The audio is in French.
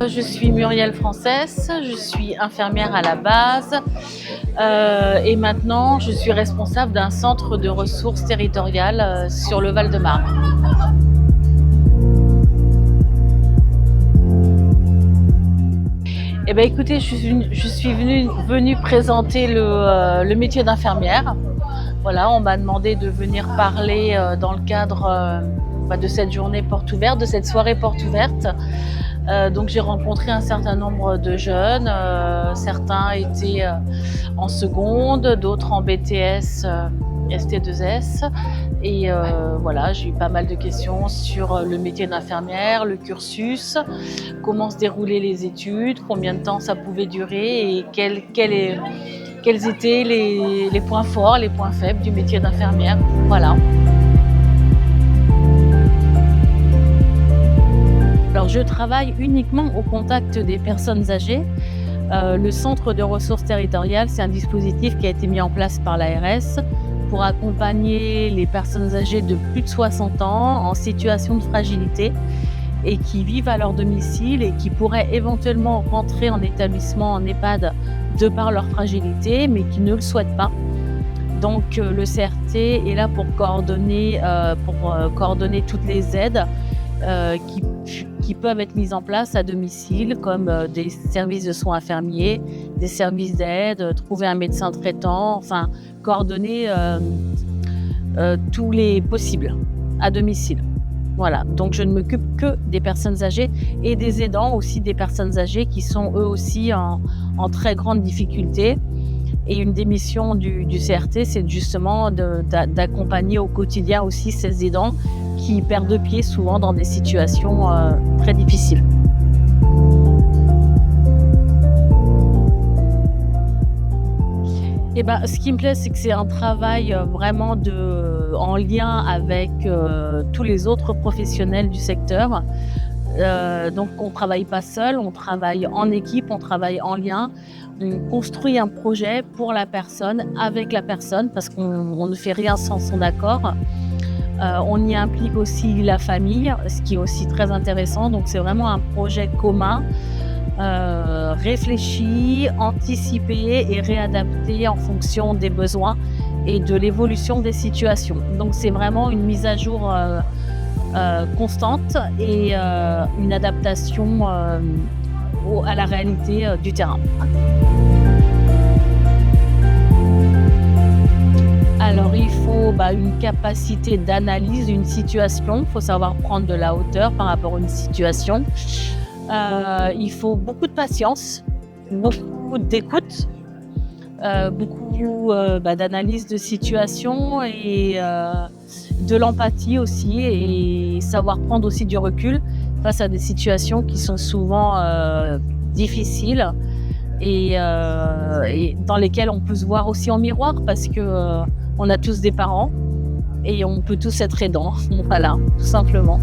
Je suis Muriel Frances, je suis infirmière à la base et maintenant je suis responsable d'un centre de ressources territoriales sur le Val-de-Marne. Eh ben, écoutez, je suis venue présenter le métier d'infirmière. Voilà, on m'a demandé de venir parler dans le cadre de cette journée porte ouverte, de cette soirée porte ouverte. Donc j'ai rencontré un certain nombre de jeunes, certains étaient en seconde, d'autres en BTS, ST2S. Et voilà, j'ai eu pas mal de questions sur le métier d'infirmière, le cursus, comment se déroulaient les études, combien de temps ça pouvait durer et quels étaient les points forts, les points faibles du métier d'infirmière. Voilà. Alors, je travaille uniquement au contact des personnes âgées. Le centre de ressources territoriales, c'est un dispositif qui a été mis en place par l'ARS pour accompagner les personnes âgées de plus de 60 ans en situation de fragilité et qui vivent à leur domicile et qui pourraient éventuellement rentrer en établissement, en EHPAD, de par leur fragilité, mais qui ne le souhaitent pas. Donc le CRT est là pour coordonner toutes les aides qui peuvent être mises en place à domicile, comme des services de soins infirmiers, des services d'aide, trouver un médecin traitant, enfin coordonner tous les possibles à domicile. Voilà, donc je ne m'occupe que des personnes âgées et des aidants aussi, des personnes âgées qui sont eux aussi en très grande difficulté. Et une des missions du CRT, c'est justement d'accompagner au quotidien aussi ces aidants qui perdent pied souvent dans des situations très difficiles. Et ben, ce qui me plaît, c'est que c'est un travail vraiment en lien avec tous les autres professionnels du secteur. Donc on ne travaille pas seul, on travaille en équipe, on travaille en lien. On construit un projet pour la personne, avec la personne, parce qu'on ne fait rien sans son accord. On y implique aussi la famille, ce qui est aussi très intéressant. Donc c'est vraiment un projet commun, réfléchi, anticipé et réadapté en fonction des besoins et de l'évolution des situations. Donc c'est vraiment une mise à jour constante et une adaptation à la réalité du terrain. Alors il faut une capacité d'analyse d'une situation, il faut savoir prendre de la hauteur par rapport à une situation. Il faut beaucoup de patience, beaucoup d'écoute, beaucoup d'analyse de situation et de l'empathie aussi, et savoir prendre aussi du recul face à des situations qui sont souvent difficiles et dans lesquelles on peut se voir aussi en miroir parce que on a tous des parents et on peut tous être aidants. Voilà, tout simplement.